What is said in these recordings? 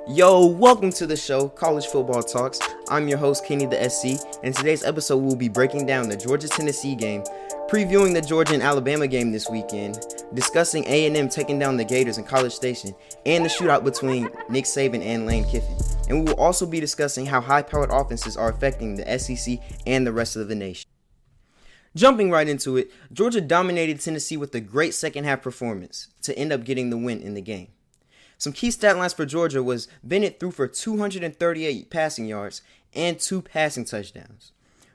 Yo, welcome to the show, College Football Talks. I'm your host, KennytheSC, and in today's episode we'll be breaking down the Georgia-Tennessee game, previewing the Georgia and Alabama game this weekend, discussing A&M taking down the Gators in College Station, and the shootout between Nick Saban and Lane Kiffin. And we will also be discussing how high-powered offenses are affecting the SEC and the rest of the nation. Jumping right into it, Georgia dominated Tennessee with a great second-half performance to end up getting the win in the game. Some key stat lines for Georgia was Bennett threw for 238 passing yards and 2 passing touchdowns.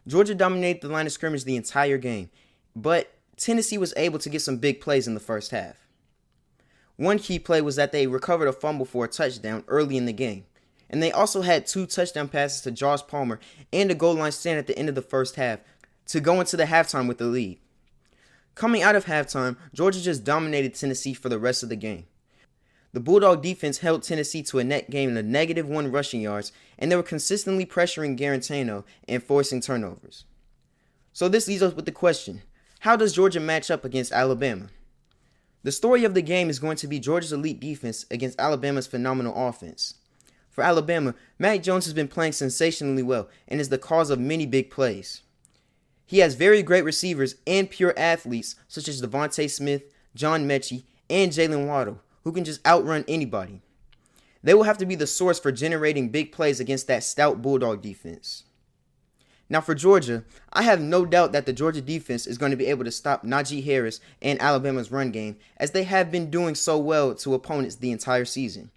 Georgia dominated the line of scrimmage the entire game, but Tennessee was able to get some big plays in the first half. One key play was that they recovered a fumble for a touchdown early in the game, and they also had 2 touchdown passes to Josh Palmer and a goal line stand at the end of the first half to go into the halftime with the lead. Coming out of halftime, Georgia just dominated Tennessee for the rest of the game. The Bulldog defense held Tennessee to a net gain of -1 rushing yards, and they were consistently pressuring Garantano and forcing turnovers. So this leaves us with the question, how does Georgia match up against Alabama? The story of the game is going to be Georgia's elite defense against Alabama's phenomenal offense. For Alabama, Mac Jones has been playing sensationally well and is the cause of many big plays. He has very great receivers and pure athletes such as Devontae Smith, John Mechie, and Jalen Waddle, who can just outrun anybody. They will have to be the source for generating big plays against that stout Bulldog defense. Now for Georgia, I have no doubt that the Georgia defense is going to be able to stop Najee Harris and Alabama's run game, as they have been doing so well to opponents the entire season.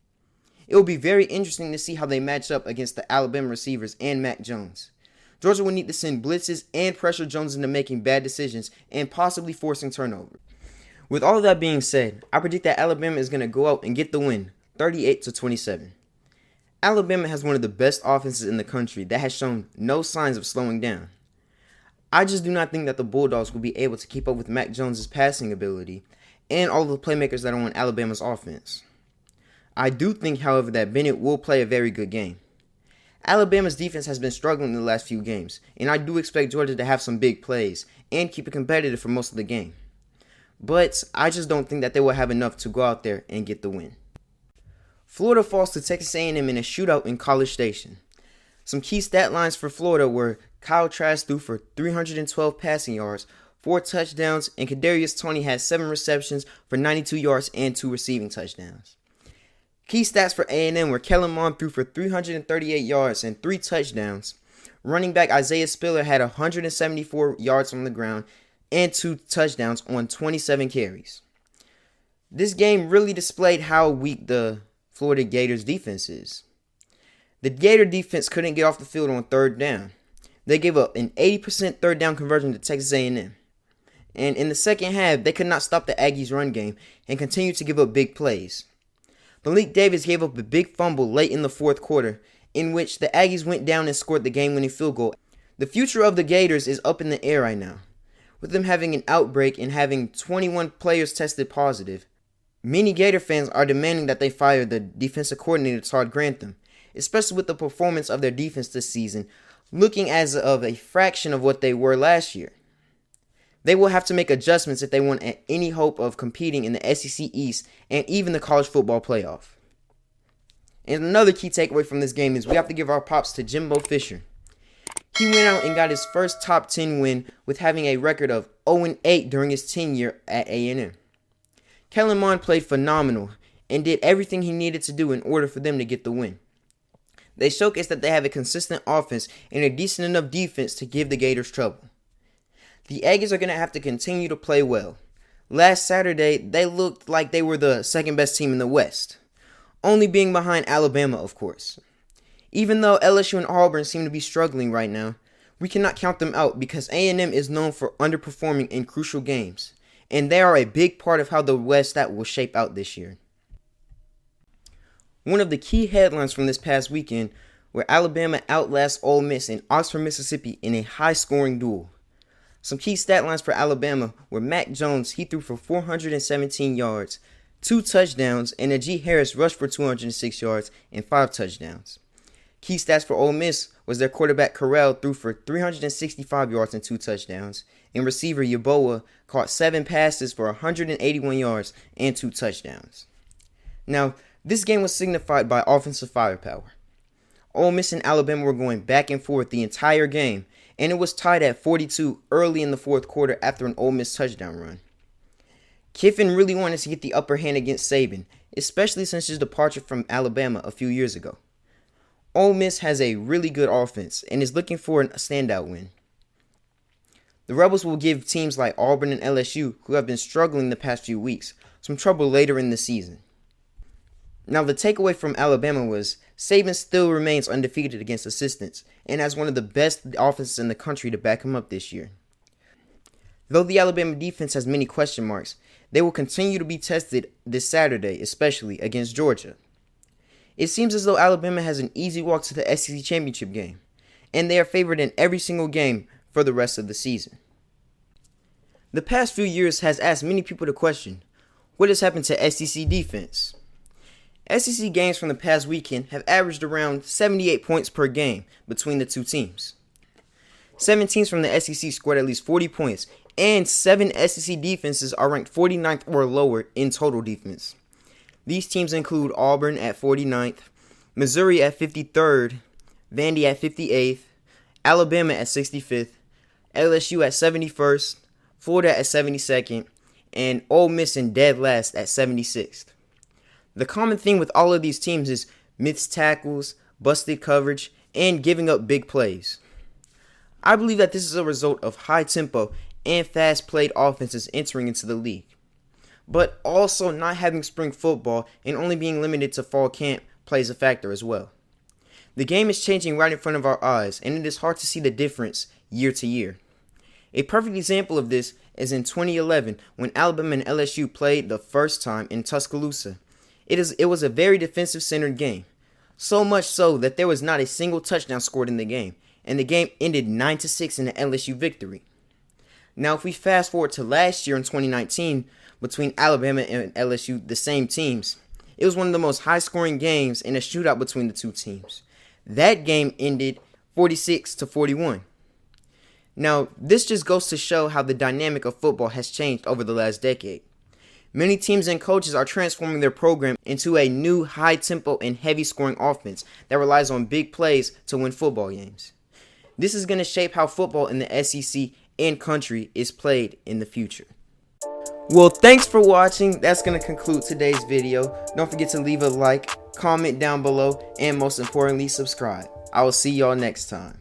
It will be very interesting to see how they match up against the Alabama receivers and Mac Jones. Georgia will need to send blitzes and pressure Jones into making bad decisions and possibly forcing turnovers. With all of that being said, I predict that Alabama is going to go out and get the win, 38-27. Alabama has one of the best offenses in the country that has shown no signs of slowing down. I just do not think that the Bulldogs will be able to keep up with Mac Jones' passing ability and all of the playmakers that are on Alabama's offense. I do think, however, that Bennett will play a very good game. Alabama's defense has been struggling in the last few games, and I do expect Georgia to have some big plays and keep it competitive for most of the game. But I just don't think that they will have enough to go out there and get the win. Florida falls to Texas A&M in a shootout in College Station. Some key stat lines for Florida were Kyle Trask threw for 312 passing yards, 4 touchdowns, and Kadarius Toney had 7 receptions for 92 yards and 2 receiving touchdowns. Key stats for A&M were Kellen Mond threw for 338 yards and 3 touchdowns. Running back Isaiah Spiller had 174 yards on the ground and 2 touchdowns on 27 carries. This game really displayed how weak the Florida Gators defense is. The Gator defense couldn't get off the field on third down. They gave up an 80% third down conversion to Texas A&M. And in the second half, they could not stop the Aggies' run game and continued to give up big plays. Malik Davis gave up a big fumble late in the fourth quarter, in which the Aggies went down and scored the game-winning field goal. The future of the Gators is up in the air right now, with them having an outbreak and having 21 players tested positive. Many Gator fans are demanding that they fire the defensive coordinator Todd Grantham, especially with the performance of their defense this season, looking as of a fraction of what they were last year. They will have to make adjustments if they want any hope of competing in the SEC East and even the college football playoff. And another key takeaway from this game is we have to give our props to Jimbo Fisher. He went out and got his first top 10 win with having a record of 0-8 during his tenure at A&M. Kellen Mond played phenomenal and did everything he needed to do in order for them to get the win. They showcased that they have a consistent offense and a decent enough defense to give the Gators trouble. The Aggies are going to have to continue to play well. Last Saturday, they looked like they were the second best team in the West, only being behind Alabama, of course. Even though LSU and Auburn seem to be struggling right now, we cannot count them out because A&M is known for underperforming in crucial games, and they are a big part of how the West that will shape out this year. One of the key headlines from this past weekend were Alabama outlasts Ole Miss in Oxford, Mississippi in a high-scoring duel. Some key stat lines for Alabama were Mac Jones, he threw for 417 yards, 2 touchdowns, and Najee Harris rushed for 206 yards and 5 touchdowns. Key stats for Ole Miss was their quarterback Corral threw for 365 yards and 2 touchdowns, and receiver Yeboah caught 7 passes for 181 yards and 2 touchdowns. Now, This game was signified by offensive firepower. Ole Miss and Alabama were going back and forth the entire game, and it was tied at 42 early in the fourth quarter after an Ole Miss touchdown run. Kiffin really wanted to get the upper hand against Saban, especially since his departure from Alabama a few years ago. Ole Miss has a really good offense and is looking for a standout win. The Rebels will give teams like Auburn and LSU, who have been struggling the past few weeks, some trouble later in the season. Now, the takeaway from Alabama was Saban still remains undefeated against assistants and has one of the best offenses in the country to back him up this year. Though the Alabama defense has many question marks, they will continue to be tested this Saturday, especially against Georgia. It seems as though Alabama has an easy walk to the SEC championship game, and they are favored in every single game for the rest of the season. The past few years has asked many people the question, what has happened to SEC defense? SEC games from the past weekend have averaged around 78 points per game between the two teams. 7 teams from the SEC scored at least 40 points, and 7 SEC defenses are ranked 49th or lower in total defense. These teams include Auburn at 49th, Missouri at 53rd, Vandy at 58th, Alabama at 65th, LSU at 71st, Florida at 72nd, and Ole Miss in dead last at 76th. The common theme with all of these teams is missed tackles, busted coverage, and giving up big plays. I believe that this is a result of high tempo and fast-played offenses entering into the league, but also not having spring football and only being limited to fall camp plays a factor as well. The game is changing right in front of our eyes, and it is hard to see the difference year to year. A perfect example of this is in 2011 when Alabama and LSU played the first time in Tuscaloosa. It was a very defensive-centered game, so much so that there was not a single touchdown scored in the game, and the game ended 9-6 in an LSU victory. Now, if we fast forward to last year in 2019, between Alabama and LSU, the same teams, it was one of the most high-scoring games in a shootout between the two teams. That game ended 46-41. Now, this just goes to show how the dynamic of football has changed over the last decade. Many teams and coaches are transforming their program into a new high-tempo and heavy-scoring offense that relies on big plays to win football games. This is going to shape how football in the SEC and country is played in the future. Well, thanks for watching. That's going to conclude today's video. Don't forget to leave a like, comment down below, and most importantly, subscribe. I will see y'all next time.